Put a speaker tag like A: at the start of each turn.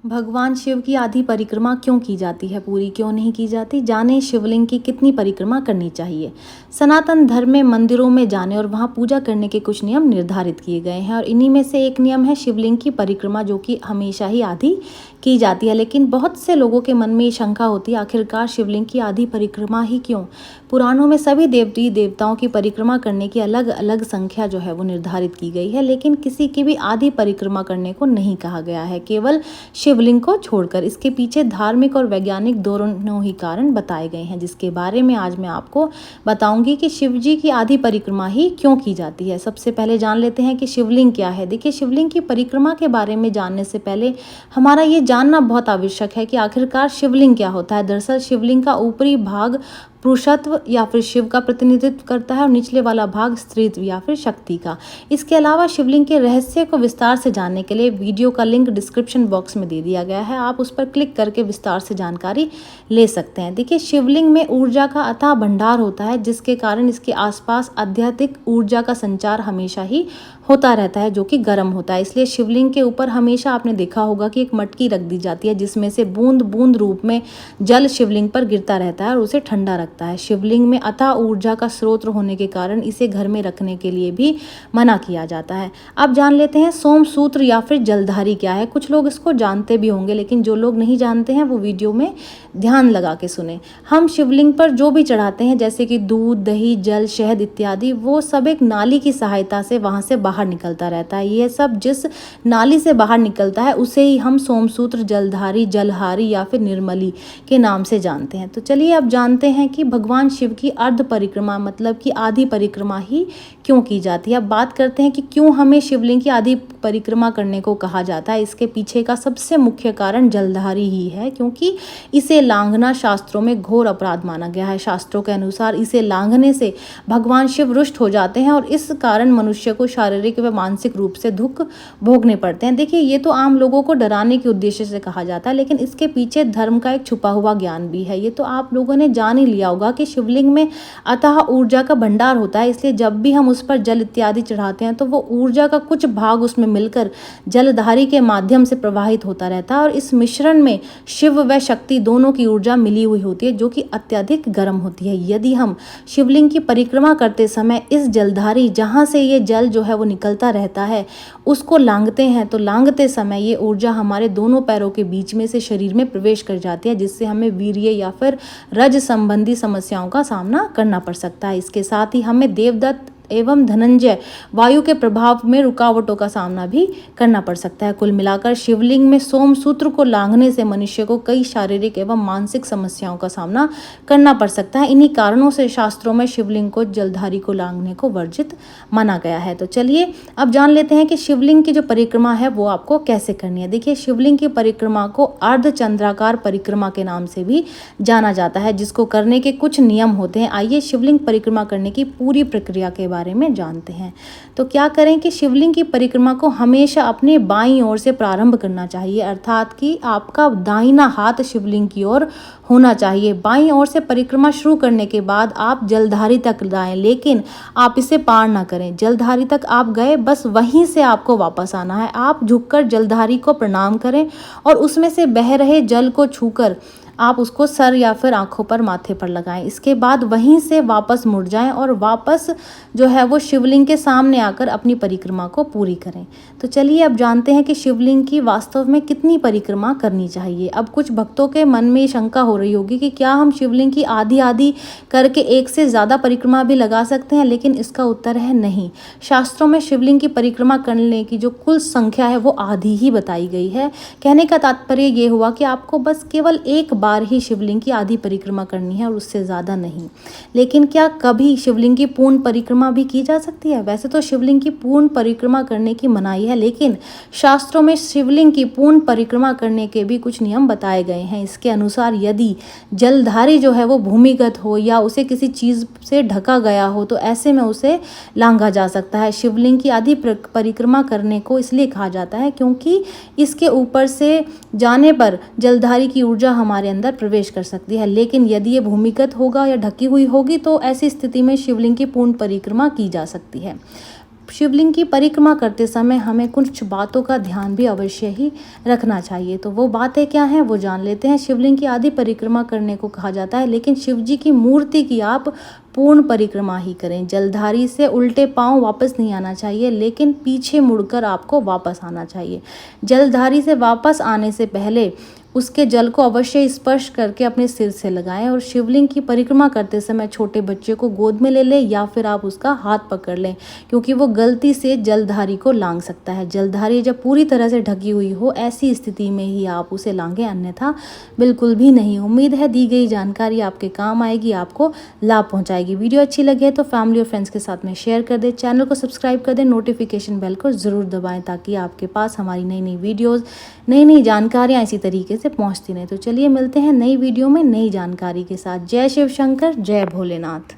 A: भगवान शिव की आधी परिक्रमा क्यों की जाती है, पूरी क्यों नहीं की जाती? जाने शिवलिंग की कितनी परिक्रमा करनी चाहिए। सनातन धर्म में मंदिरों में जाने और वहां पूजा करने के कुछ नियम निर्धारित किए गए हैं और इन्हीं में से एक नियम है शिवलिंग की परिक्रमा, जो कि हमेशा ही आधी की जाती है। लेकिन बहुत से लोगों के मन में ये शंका होती है, आखिरकार शिवलिंग की आधी परिक्रमा ही क्यों? पुराणों में सभी देवी देवताओं की परिक्रमा करने की अलग अलग संख्या जो है वो निर्धारित की गई है, लेकिन किसी की भी आधी परिक्रमा करने को नहीं कहा गया है, केवल शिवलिंग को छोड़कर। इसके पीछे धार्मिक और वैज्ञानिक दोनों ही कारण बताए गए हैं, जिसके बारे में आज मैं आपको बताऊंगी कि शिव जी की आधी परिक्रमा ही क्यों की जाती है। सबसे पहले जान लेते हैं कि शिवलिंग क्या है। देखिए, शिवलिंग की परिक्रमा के बारे में जानने से पहले हमारा ये जानना बहुत आवश्यक है कि आखिरकार शिवलिंग क्या होता है। दरअसल शिवलिंग का ऊपरी भाग पुरुषत्व या फिर शिव का प्रतिनिधित्व करता है और निचले वाला भाग स्त्रीत्व या फिर शक्ति का। इसके अलावा शिवलिंग के रहस्य को विस्तार से जानने के लिए वीडियो का लिंक डिस्क्रिप्शन बॉक्स में दे दिया गया है, आप उस पर क्लिक करके विस्तार से जानकारी ले सकते हैं। देखिए, शिवलिंग में ऊर्जा का अथाह भंडार होता है, जिसके कारण इसके आसपास आध्यात्मिक ऊर्जा का संचार हमेशा ही होता रहता है, जो कि गर्म होता है। इसलिए शिवलिंग के ऊपर हमेशा आपने देखा होगा कि एक मटकी रख दी जाती है, जिसमें से बूंद बूंद रूप में जल शिवलिंग पर गिरता रहता है और उसे ठंडा रखता है। शिवलिंग में अथाह ऊर्जा का स्रोत होने के कारण इसे घर में रखने के लिए भी मना किया जाता है। अब जान लेते हैं सोमसूत्र या फिर जलधारी क्या है। कुछ लोग इसको जानते भी होंगे, लेकिन जो लोग नहीं जानते हैं वो वीडियो में ध्यान लगा के सुने। हम शिवलिंग पर जो भी चढ़ाते हैं, जैसे कि दूध, दही, जल, शहद इत्यादि, वो सब एक नाली की सहायता से वहां से बाहर निकलता रहता है। ये सब जिस नाली से बाहर निकलता है उसे ही हम सोमसूत्र, जलधारी, जलहारी या फिर निर्मली के नाम से जानते हैं। तो चलिए अब जानते हैं कि भगवान शिव की अर्ध परिक्रमा मतलब कि आधी परिक्रमा ही क्यों की जाती है। अब बात करते हैं कि क्यों हमें शिवलिंग की आधी परिक्रमा करने को कहा जाता है। इसके पीछे का सबसे मुख्य कारण जलधारी ही है, क्योंकि इसे लांघना शास्त्रों में घोर अपराध माना गया है। शास्त्रों के अनुसार इसे लांघने से भगवान शिव रुष्ट हो जाते हैं और इस कारण मनुष्य को शारीरिक व मानसिक रूप से दुख भोगने पड़ते हैं। देखिए, ये तो आम लोगों को डराने के उद्देश्य से कहा जाता है, लेकिन इसके पीछे धर्म का एक छुपा हुआ ज्ञान भी है। ये तो आप लोगों ने जान ही लिया होगा कि शिवलिंग में अथाह ऊर्जा का भंडार होता है, इसलिए जब भी हम उस पर जल इत्यादि चढ़ाते हैं तो वो ऊर्जा का कुछ भाग उसमें मिलकर जलधारी के माध्यम से प्रवाहित होता रहता है और इस मिश्रण में शिव व शक्ति दोनों की ऊर्जा मिली हुई होती है, जो कि अत्यधिक गर्म होती है। यदि हम शिवलिंग की परिक्रमा करते समय इस जलधारी, जहाँ से ये जल जो है वो निकलता रहता है, उसको लांघते हैं तो लांघते समय ये ऊर्जा हमारे दोनों पैरों के बीच में से शरीर में प्रवेश कर जाती है, जिससे हमें वीर्य या फिर रज संबंधी समस्याओं का सामना करना पड़ सकता है। इसके साथ ही हमें देवदत्त एवं धनंजय वायु के प्रभाव में रुकावटों का सामना भी करना पड़ सकता है। कुल मिलाकर शिवलिंग में सोमसूत्र को लांघने से मनुष्य को कई शारीरिक एवं मानसिक समस्याओं का सामना करना पड़ सकता है। इन्हीं कारणों से शास्त्रों में शिवलिंग को, जलधारी को लांघने को वर्जित माना गया है। तो चलिए अब जान लेते हैं कि शिवलिंग की जो परिक्रमा है वो आपको कैसे करनी है। देखिए, शिवलिंग की परिक्रमा को अर्धचंद्राकार परिक्रमा के नाम से भी जाना जाता है, जिसको करने के कुछ नियम होते हैं। आइए शिवलिंग परिक्रमा करने की पूरी प्रक्रिया के बारे में जानते हैं। तो क्या करें कि शिवलिंग की परिक्रमा को हमेशा अपने बाईं ओर से प्रारंभ करना चाहिए, अर्थात कि आपका दाहिना हाथ शिवलिंग की ओर होना चाहिए। बाईं ओर से परिक्रमा शुरू करने के बाद आप जलधारी तक जाएं, लेकिन आप इसे पार ना करें। जलधारी तक आप गए, बस वहीं से आपको वापस आना है। आप झुककर जलधारी को प्रणाम करें और उसमें से बह रहे जल को छूकर आप उसको सर या फिर आंखों पर, माथे पर लगाएं। इसके बाद वहीं से वापस मुड़ जाएं और वापस जो है वो शिवलिंग के सामने आकर अपनी परिक्रमा को पूरी करें। तो चलिए अब जानते हैं कि शिवलिंग की वास्तव में कितनी परिक्रमा करनी चाहिए। अब कुछ भक्तों के मन में शंका हो रही होगी कि क्या हम शिवलिंग की आधी आधी करके एक से ज़्यादा परिक्रमा भी लगा सकते हैं, लेकिन इसका उत्तर है नहीं। शास्त्रों में शिवलिंग की परिक्रमा करने की जो कुल संख्या है वो आधी ही बताई गई है। कहने का तात्पर्य ये हुआ कि आपको बस केवल एक बार ही शिवलिंग की आधी परिक्रमा करनी है और उससे ज़्यादा नहीं। लेकिन क्या कभी शिवलिंग की पूर्ण परिक्रमा भी की जा सकती है? वैसे तो शिवलिंग की पूर्ण परिक्रमा करने की मनाही है, लेकिन शास्त्रों में शिवलिंग की पूर्ण परिक्रमा करने के भी कुछ नियम बताए गए हैं। इसके अनुसार यदि जलधारी जो है वो भूमिगत हो या उसे किसी चीज़ से ढका गया हो, तो ऐसे में उसे लांघा जा सकता है। शिवलिंग की आधी परिक्रमा करने को इसलिए कहा जाता है क्योंकि इसके ऊपर से जाने पर जलधारी की ऊर्जा हमारे अंदर प्रवेश कर सकती है, लेकिन यदि ये भूमिगत होगा या ढकी हुई होगी तो ऐसी स्थिति में शिवलिंग की पूर्ण परिक्रमा की जा सकती है। शिवलिंग की परिक्रमा करते समय हमें कुछ बातों का ध्यान भी अवश्य ही रखना चाहिए। तो वो बातें क्या हैं वो जान लेते हैं। शिवलिंग की आधी परिक्रमा करने को कहा जाता है, लेकिन शिव जी की मूर्ति की आप पूर्ण परिक्रमा ही करें। जलधारी से उल्टे पांव वापस नहीं आना चाहिए, लेकिन पीछे मुड़कर आपको वापस आना चाहिए। जलधारी से वापस आने से पहले उसके जल को अवश्य स्पर्श करके अपने सिर से लगाएं और शिवलिंग की परिक्रमा करते समय छोटे बच्चे को गोद में ले लें या फिर आप उसका हाथ पकड़ लें, क्योंकि वो गलती से जलधारी को लांघ सकता है। जलधारी जब पूरी तरह से ढकी हुई हो, ऐसी स्थिति में ही आप उसे लांघें, अन्यथा बिल्कुल भी नहीं। उम्मीद है दी गई जानकारी आपके काम आएगी, आपको लाभ पहुंचाएगी। वीडियो अच्छी लगे तो फैमिली और फ्रेंड्स के साथ में शेयर कर दें, चैनल को सब्सक्राइब कर दें, नोटिफिकेशन बेल को ज़रूर दबाएं ताकि आपके पास हमारी नई नई वीडियोज़, नई नई जानकारियाँ इसी तरीके से पहुंचती रहें। तो चलिए मिलते हैं नई वीडियो में नई जानकारी के साथ। जय शिव शंकर, जय भोलेनाथ।